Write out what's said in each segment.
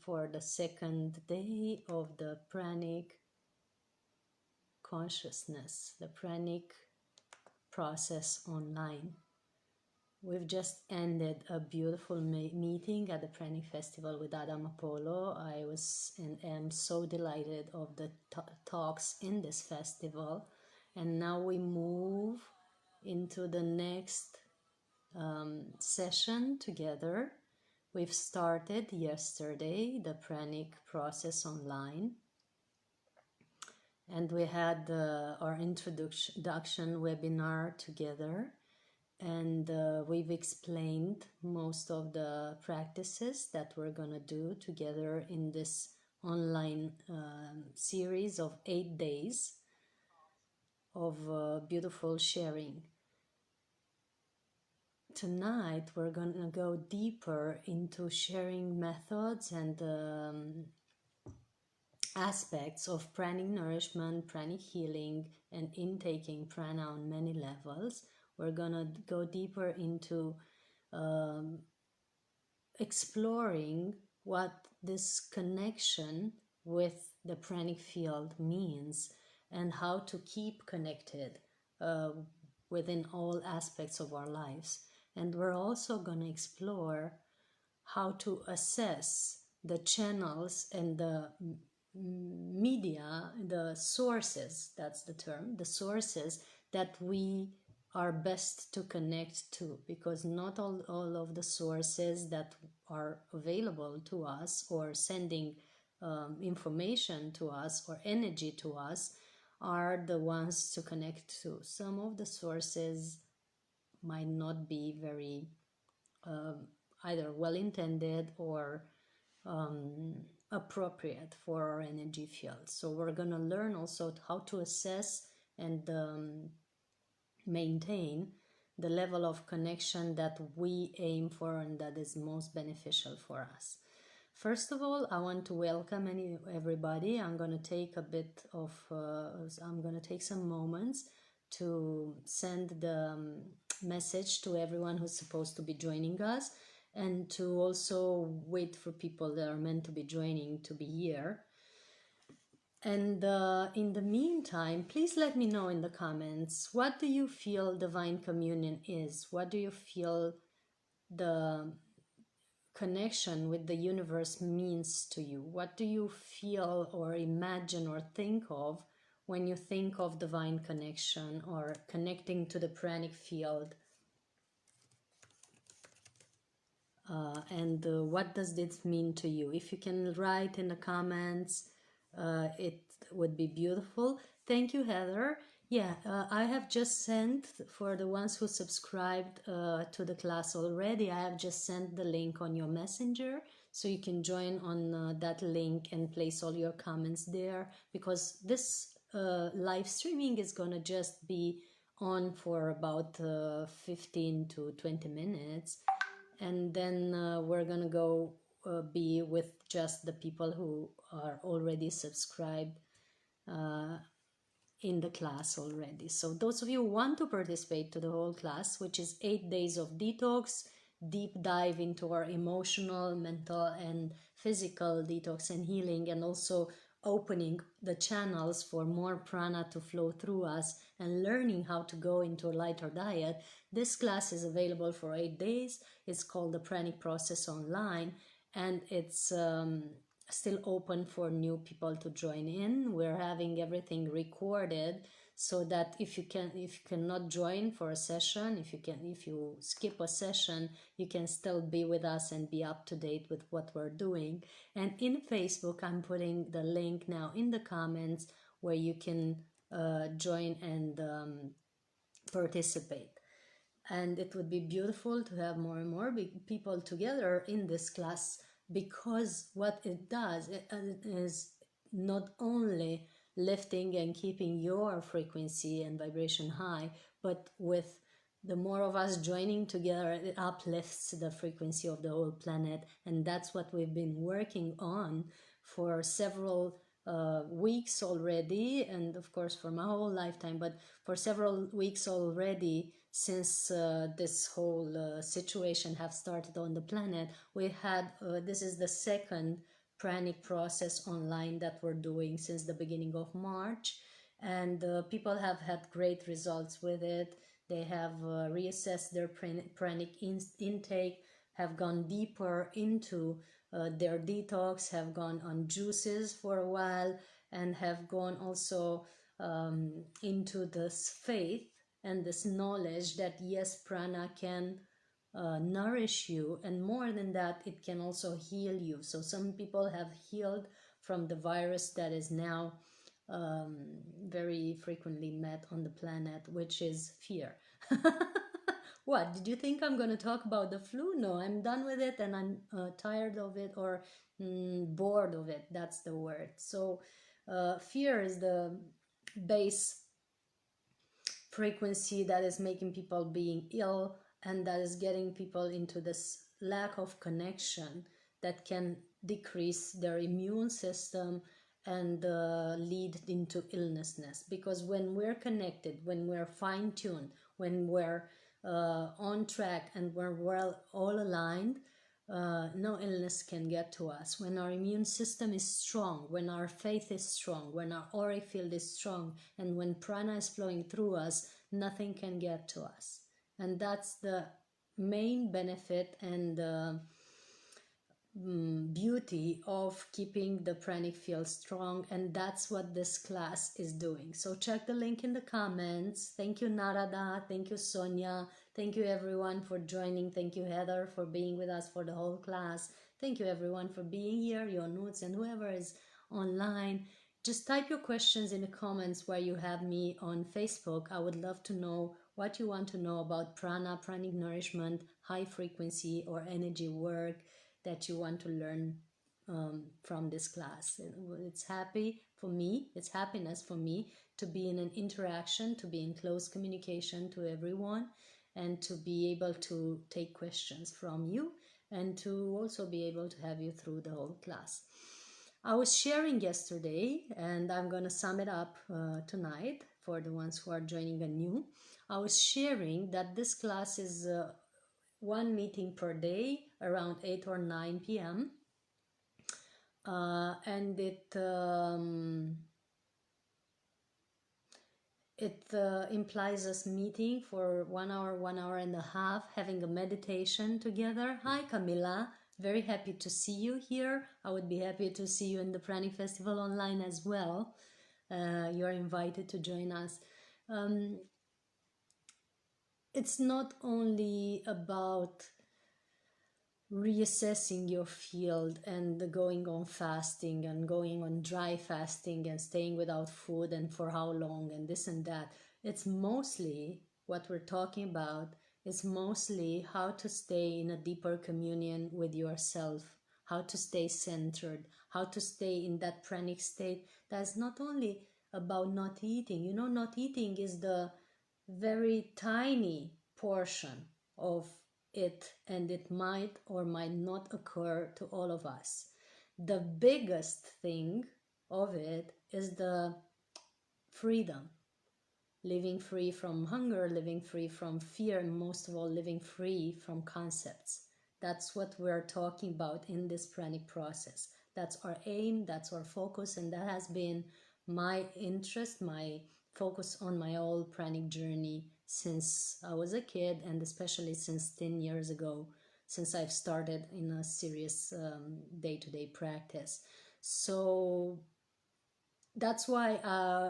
for the second day of the pranic consciousness, the pranic process online. We've just ended a beautiful meeting at the Pranic Festival with Adam Apollo. I was and am so delighted of the talks in this festival. And now we move into the next session together. We've started yesterday the Pranic Process Online. And we had our introduction webinar together. And we've explained most of the practices that we're going to do together in this online series of 8 days of beautiful sharing. Tonight we're going to go deeper into sharing methods and aspects of pranic nourishment, pranic healing, and intaking prana on many levels. We're gonna go deeper into exploring what this connection with the pranic field means and how to keep connected within all aspects of our lives. And we're also going to explore how to assess the channels and the media, the sources, that's the term, the sources that we are best to connect to, because not all of the sources that are available to us or sending information to us or energy to us are the ones to connect to. Some of the sources might not be very either well-intended or appropriate for our energy field. So we're going to learn also how to assess and maintain the level of connection that we aim for and that is most beneficial for us. First of all, I want to welcome everybody. I'm going to take I'm going to take some moments to send the message to everyone who's supposed to be joining us, and to also wait for people that are meant to be joining to be here. And in the meantime, please let me know in the comments, what do you feel Divine Communion is? What do you feel the connection with the universe means to you? What do you feel or imagine or think of when you think of divine connection or connecting to the pranic field? And what does this mean to you? If you can write in the comments, it would be beautiful. Thank you, Heather. Yeah, I have just sent, for the ones who subscribed to the class already, I have just sent the link on your messenger, so you can join on that link and place all your comments there, because this live streaming is going to just be on for about 15 to 20 minutes. And then we're going to go be with just the people who are already subscribed in the class already. So those of you who want to participate to the whole class, which is 8 days of detox, deep dive into our emotional, mental, and physical detox and healing, and also opening the channels for more prana to flow through us and learning how to go into a lighter diet. This class is available for 8 days. It's called the Pranic Process Online, and it's still open for new people to join in. We're having everything recorded, so that if you cannot join for a session, if you skip a session, you can still be with us and be up to date with what we're doing. And in Facebook, I'm putting the link now in the comments where you can join and participate. And it would be beautiful to have more and more people together in this class, because what it does is not only lifting and keeping your frequency and vibration high, but with the more of us joining together, it uplifts the frequency of the whole planet. And that's what we've been working on for several weeks already, and of course for my whole lifetime, but for several weeks already since this whole situation have started on the planet. We had this is the second PRANIC process online that we're doing since the beginning of March, and people have had great results with it. They have reassessed their PRANIC intake, have gone deeper into their detox, have gone on juices for a while, and have gone also into this faith and this knowledge that yes, prana can nourish you, and more than that, it can also heal you. So some people have healed from the virus that is now very frequently met on the planet, which is fear. What, did you think I'm going to talk about the flu? No, I'm done with it, and I'm tired of it, or bored of it. That's the word. So fear is the base frequency that is making people being ill, and that is getting people into this lack of connection that can decrease their immune system and lead into illnessness. Because when we're connected, when we're fine-tuned, when we're on track, and when we're all aligned, no illness can get to us. When our immune system is strong, when our faith is strong, when our auric field is strong, and when prana is flowing through us, nothing can get to us. And that's the main benefit and beauty of keeping the pranic field strong, and that's what this class is doing. So check the link in the comments. Thank you, Narada. Thank you, Sonia. Thank you, everyone, for joining. Thank you, Heather, for being with us for the whole class. Thank you, everyone, for being here, your notes, and whoever is online. Just type your questions in the comments where you have me on Facebook. I would love to know what you want to know about prana, pranic nourishment, high frequency, or energy work that you want to learn from this class. It's happiness for me to be in an interaction, to be in close communication to everyone, and to be able to take questions from you, and to also be able to have you through the whole class. I was sharing yesterday, and I'm going to sum it up tonight for the ones who are joining anew. I was sharing that this class is one meeting per day around 8 or 9 p.m. And it implies us meeting for 1 hour, 1 hour and a half, having a meditation together. Hi, Camilla. Very happy to see you here. I would be happy to see you in the Pranic Festival online as well. You're invited to join us. It's not only about reassessing your field and going on fasting and going on dry fasting and staying without food and for how long and this and that. It's mostly what we're talking about is mostly how to stay in a deeper communion with yourself, how to stay centered, how to stay in that pranic state. That's not only about not eating. You know, not eating is the very tiny portion of it, and it might or might not occur to all of us. The biggest thing of it is the freedom, living free from hunger, living free from fear, and most of all, living free from concepts. That's what we're talking about in this pranic process. That's our aim, that's our focus, and that has been my interest, my focus on my whole pranic journey since I was a kid, and especially since 10 years ago, since I've started in a serious day-to-day practice. So that's why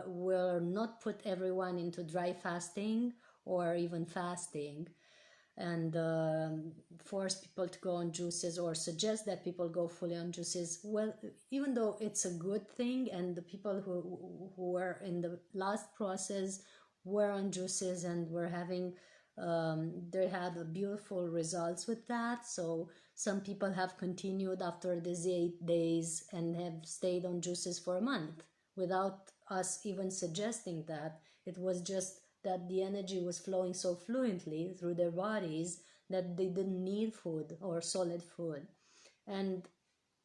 we'll not put everyone into dry fasting or even fasting, and force people to go on juices or suggest that people go fully on juices. Well, even though it's a good thing, and the people who were in the last process were on juices and were having they had beautiful results with that. So some people have continued after these 8 days and have stayed on juices for a month without us even suggesting that. It was just that the energy was flowing so fluently through their bodies that they didn't need food or solid food. And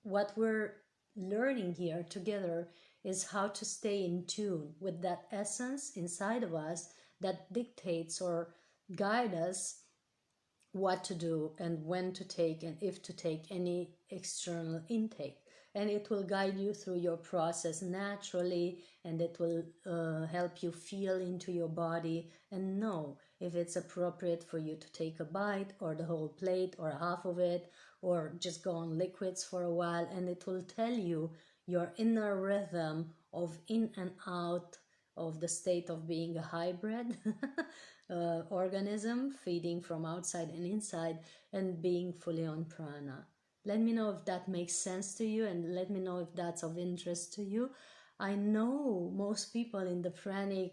what we're learning here together is how to stay in tune with that essence inside of us that dictates or guide us what to do and when to take and if to take any external intake. and it will guide you through your process naturally, and it will help you feel into your body and know if it's appropriate for you to take a bite or the whole plate or half of it, or just go on liquids for a while, and it will tell you your inner rhythm of in and out of the state of being a hybrid organism, feeding from outside and inside, and being fully on prana. Let me know if that makes sense to you, and let me know if that's of interest to you. I know most people in the pranic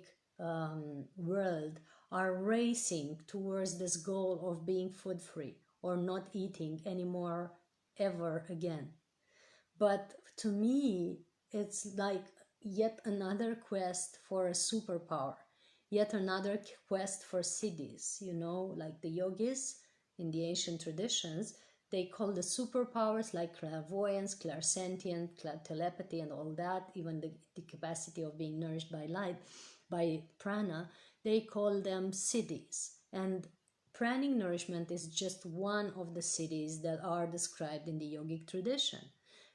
world are racing towards this goal of being food free or not eating anymore ever again. But to me, it's like yet another quest for a superpower, yet another quest for siddhis, like the yogis in the ancient traditions. They call the superpowers like clairvoyance, clairsentient, telepathy, and all that, even the capacity of being nourished by light, by prana, they call them siddhis. And pranic nourishment is just one of the siddhis that are described in the yogic tradition,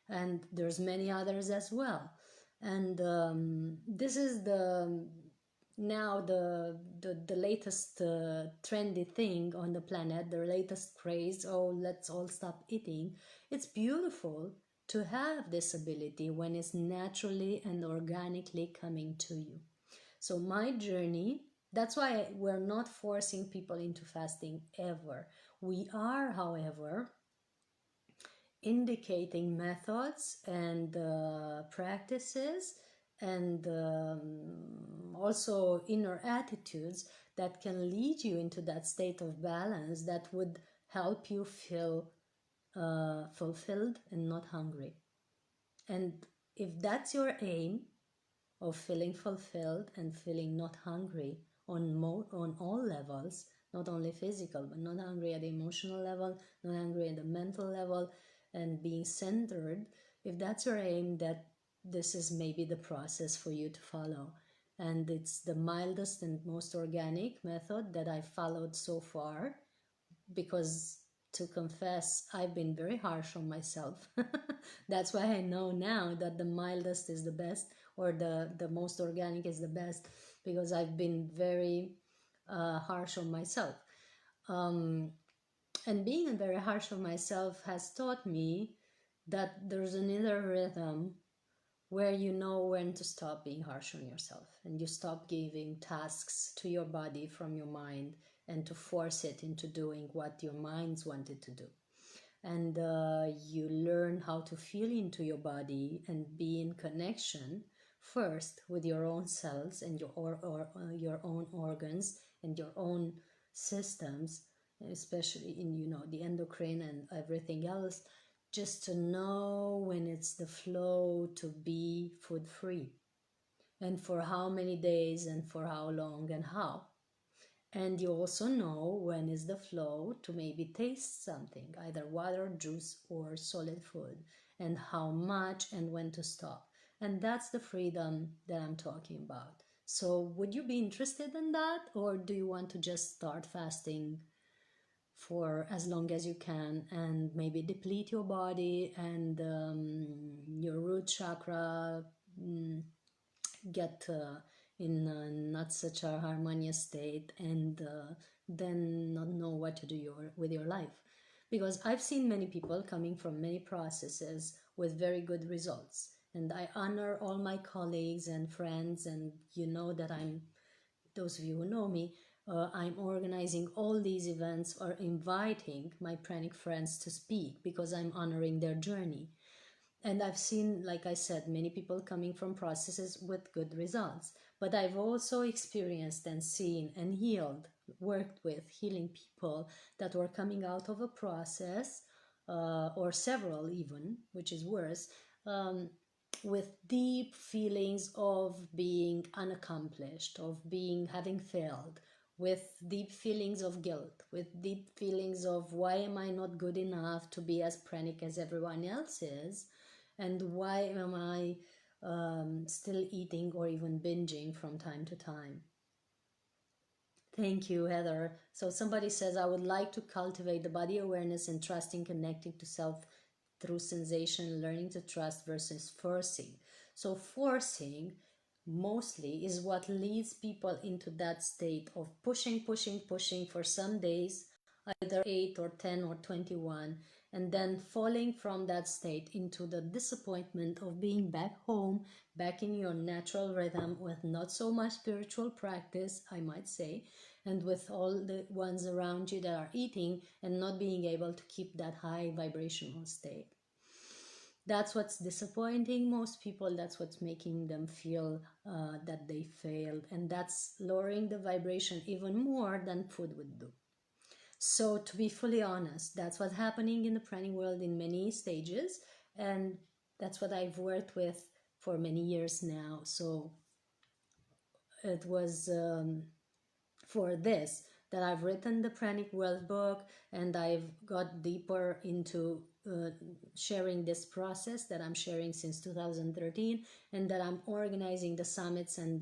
and there's many others as well. And this is the latest trendy thing on the planet, the latest craze. Oh, let's all stop eating. It's beautiful to have this ability when it's naturally and organically coming to you. So my journey, that's why we're not forcing people into fasting ever. We are, however, indicating methods and practices, and also inner attitudes that can lead you into that state of balance that would help you feel fulfilled and not hungry. And if that's your aim, of feeling fulfilled and feeling not hungry on all levels, not only physical, but not hungry at the emotional level, not hungry at the mental level, and being centered, if that's your aim, that this is maybe the process for you to follow. And it's the mildest and most organic method that I've followed so far, because to confess, I've been very harsh on myself. That's why I know now that the mildest is the best, or the most organic is the best, because I've been very harsh on myself. And being very harsh on myself has taught me that there's an inner rhythm where you know when to stop being harsh on yourself, and you stop giving tasks to your body from your mind and to force it into doing what your minds wanted to do. And you learn how to feel into your body and be in connection first with your own cells and your own organs and your own systems, especially in the endocrine and everything else, just to know when it's the flow to be food free, and for how many days and for how long and how. And you also know when is the flow to maybe taste something, either water, juice, or solid food, and how much and when to stop. And that's the freedom that I'm talking about. So would you be interested in that, or do you want to just start fasting for as long as you can and maybe deplete your body and your root chakra get in not such a harmonious state, and then not know what to do with your life? Because I've seen many people coming from many processes with very good results, and I honor all my colleagues and friends, and you know that those of you who know me, I'm organizing all these events or inviting my pranic friends to speak because I'm honoring their journey. And I've seen, like I said, many people coming from processes with good results. But I've also experienced and seen and worked with healing people that were coming out of a process, or several even, which is worse, with deep feelings of being unaccomplished, of having failed, with deep feelings of guilt, with deep feelings of why am I not good enough to be as pranic as everyone else is, and why am I still eating or even binging from time to time. Thank you, Heather. So somebody says, I would like to cultivate the body awareness and trusting, connecting to self through sensation, learning to trust versus forcing. So forcing mostly is what leads people into that state of pushing for some days, either 8 or 10 or 21, and then falling from that state into the disappointment of being back home, back in your natural rhythm with not so much spiritual practice, I might say, and with all the ones around you that are eating and not being able to keep that high vibrational state. That's what's disappointing most people. That's what's making them feel that they failed, and that's lowering the vibration even more than food would do. So to be fully honest, that's what's happening in the pranic world in many stages, and that's what I've worked with for many years now. So it was for this that I've written the Pranic World book, and I've got deeper into sharing this process that I'm sharing since 2013, and that I'm organizing the summits and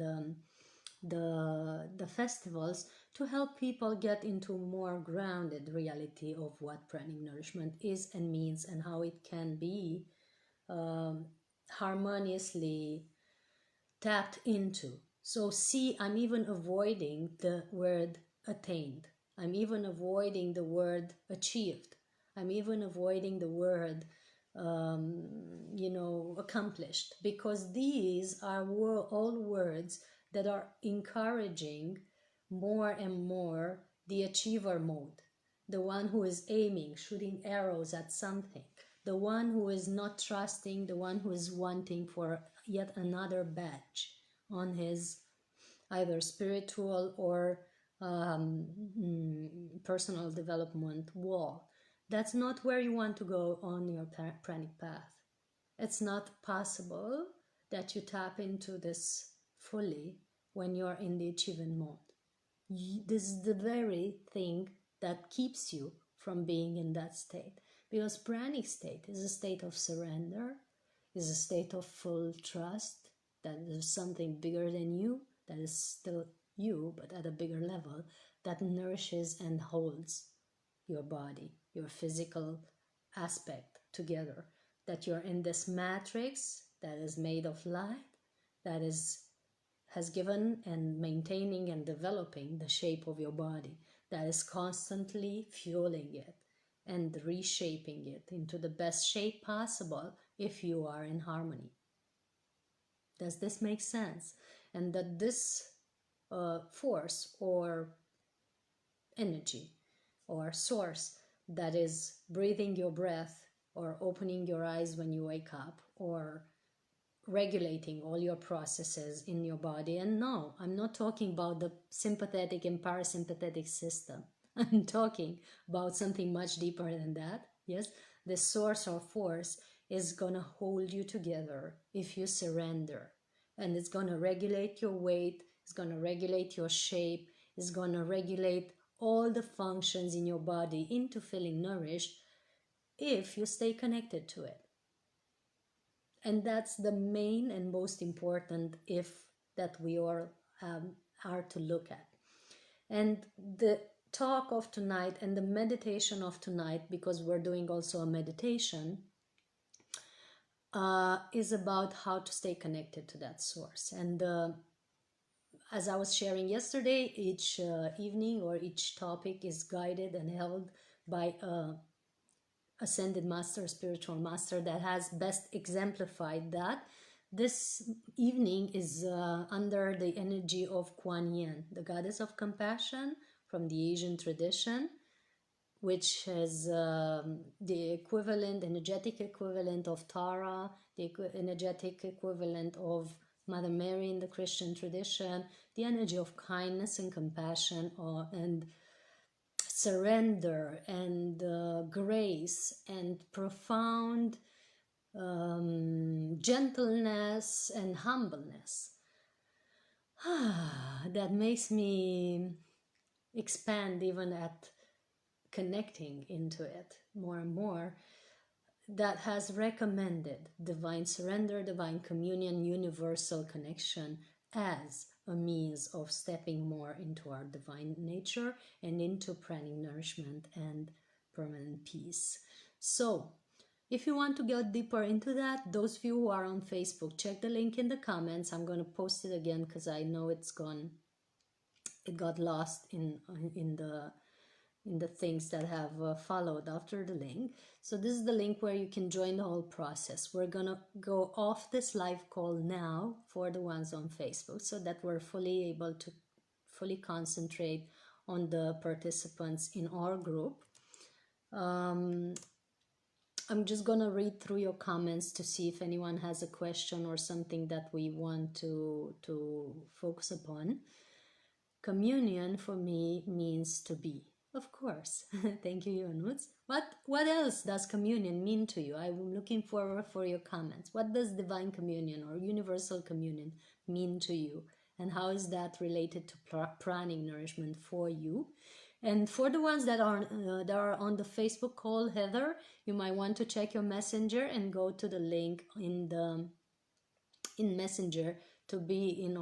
the festivals to help people get into more grounded reality of what pranic nourishment is and means, and how it can be harmoniously tapped into. So see, I'm even avoiding the word attained. I'm even avoiding the word achieved. I'm even avoiding the word, accomplished, because these are all words that are encouraging more and more the achiever mode, the one who is aiming, shooting arrows at something, the one who is not trusting, the one who is wanting for yet another badge on his either spiritual or personal development wall. That's not where you want to go on your pranic path. It's not possible that you tap into this fully when you're in the achievement mode. This is the very thing that keeps you from being in that state, because pranic state is a state of surrender, is a state of full trust that there's something bigger than you, that is still you but at a bigger level, that nourishes and holds your body, your physical aspect together, that you're in this matrix that is made of light, that has given and maintaining and developing the shape of your body, that is constantly fueling it and reshaping it into the best shape possible if you are in harmony. Does this make sense? And that this force or energy or source that is breathing your breath or opening your eyes when you wake up or regulating all your processes in your body. And no, I'm not talking about the sympathetic and parasympathetic system. I'm talking about something much deeper than that. Yes, the source or force is going to hold you together if you surrender. And it's going to regulate your weight, it's going to regulate your shape, it's going to regulate all the functions in your body into feeling nourished if you stay connected to it. And that's the main and most important if that we all are to look at. And the talk of tonight and the meditation of tonight, because we're doing also a meditation, is about how to stay connected to that source. And as I was sharing yesterday, each evening or each topic is guided and held by a ascended master, spiritual master that has best exemplified that. This evening is under the energy of Kuan Yin, the goddess of compassion from the Asian tradition, which is the equivalent, energetic equivalent of Tara, the energetic equivalent of Mother Mary in the Christian tradition, the energy of kindness and compassion and surrender and grace and profound gentleness and humbleness. That makes me expand even at connecting into it more and more. That has recommended divine surrender, divine communion, universal connection as a means of stepping more into our divine nature and into pranic nourishment and permanent peace. So If you want to go deeper into that, those of you who are on Facebook, check the link in the comments. I'm going to post it again because I know it's gone. It got lost in the things that have followed after the link. So this is the link where you can join the whole process. We're gonna go off this live call now for the ones on Facebook so that we're fully able to fully concentrate on the participants in our group. I'm just gonna read through your comments to see if anyone has a question or something that we want to focus upon. Communion for me means to be. Of course. Thank you, Yonuts. What else does communion mean to you? I'm looking forward for your comments. What does divine communion or universal communion mean to you? And how is that related to pranic nourishment for you? And for the ones that are on the Facebook call, Heather, you might want to check your messenger and go to the link in Messenger to be in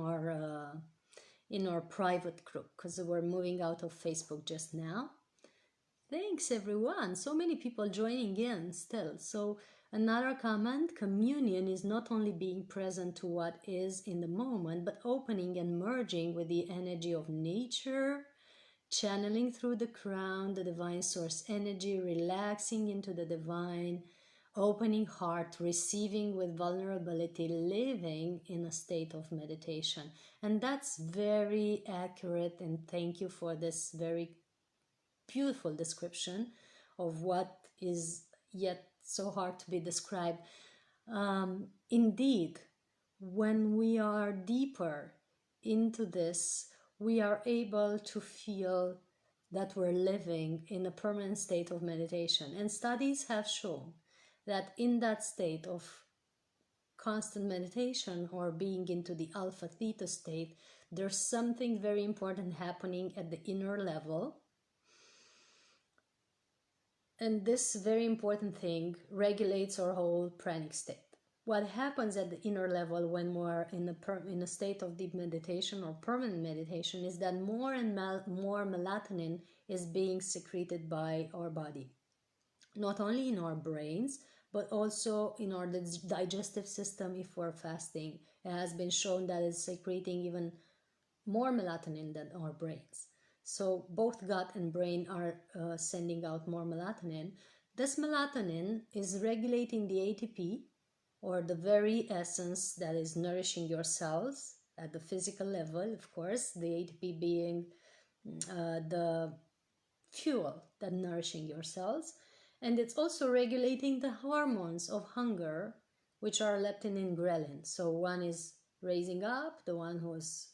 our private group, because we're moving out of Facebook just now. Thanks everyone, so many people joining in still. So another comment, communion is not only being present to what is in the moment, but opening and merging with the energy of nature, channeling through the crown, the divine source energy, relaxing into the divine, opening heart, receiving with vulnerability, living in a state of meditation. And that's very accurate, and thank you for this very beautiful description of what is yet so hard to be described. Indeed, when we are deeper into this, we are able to feel that we're living in a permanent state of meditation. And studies have shown that in that state of constant meditation or being into the alpha theta state, there's something very important happening at the inner level. And this very important thing regulates our whole pranic state. What happens at the inner level when we're in a state of deep meditation or permanent meditation is that more and more melatonin is being secreted by our body. Not only in our brains, but also in our digestive system if we're fasting. It has been shown that it's secreting even more melatonin than our brains. So both gut and brain are sending out more melatonin. This melatonin is regulating the ATP, or the very essence that is nourishing your cells at the physical level, of course, the ATP being the fuel that nourishing your cells. And it's also regulating the hormones of hunger, which are leptin and ghrelin. So one is raising up, the one who is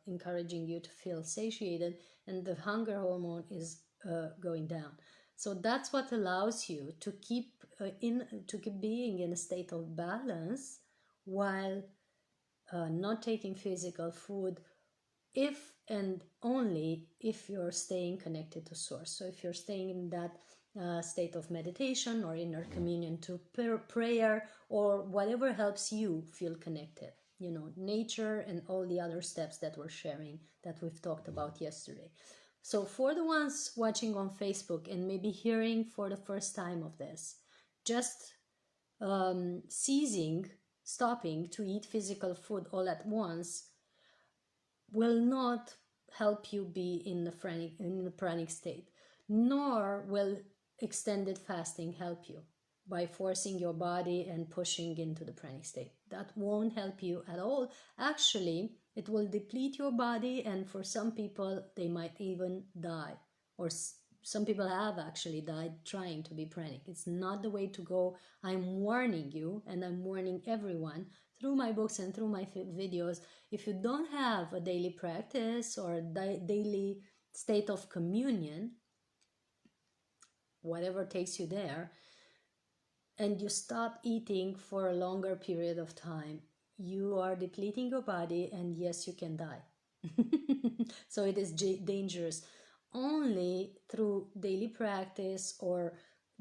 encouraging you to feel satiated, and the hunger hormone is going down. So that's what allows you to keep being in a state of balance while not taking physical food, if and only if you're staying connected to source. So if you're staying in that state of meditation or inner communion to prayer or whatever helps you feel connected, nature and all the other steps that we're sharing that we've talked about yesterday. So for the ones watching on Facebook and maybe hearing for the first time of this, just stopping to eat physical food all at once will not help you be in the pranic state, nor will extended fasting help you by forcing your body and pushing into the pranic state. That won't help you at all. Actually, it will deplete your body, and for some people, they might even die, or some people have actually died trying to be pranic. It's not the way to go. I'm warning you, and I'm warning everyone through my books and through my videos. If you don't have a daily practice or a daily state of communion, whatever takes you there, and you stop eating for a longer period of time, you are depleting your body, and yes, you can die. So it is dangerous. Only through daily practice or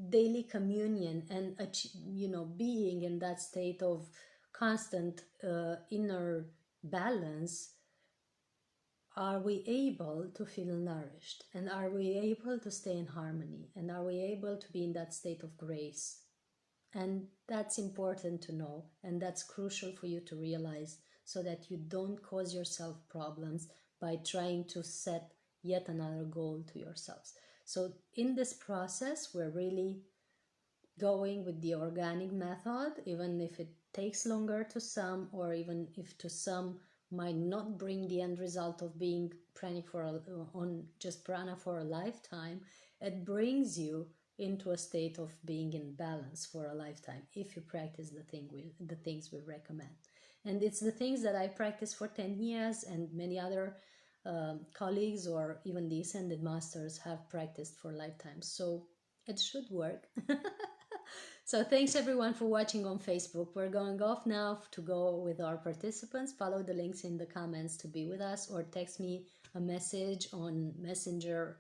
daily communion and being in that state of constant inner balance are we able to feel nourished, and are we able to stay in harmony, and are we able to be in that state of grace And that's important to know, and that's crucial for you to realize, so that you don't cause yourself problems by trying to set yet another goal to yourselves. So in this process, we're really going with the organic method, even if it takes longer to some, or even if to some might not bring the end result of being pranic on just prana for a lifetime. It brings you into a state of being in balance for a lifetime if you practice the things we recommend. And it's the things that I practiced for 10 years, and many other colleagues or even the ascended masters have practiced for lifetimes. So it should work. So thanks everyone for watching on Facebook. We're going off now to go with our participants. Follow the links in the comments to be with us, or text me a message on Messenger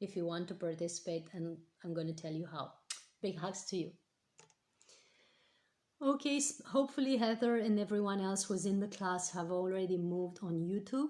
if you want to participate, and I'm going to tell you how. Big hugs to you. Okay, hopefully Heather and everyone else who's in the class have already moved on YouTube.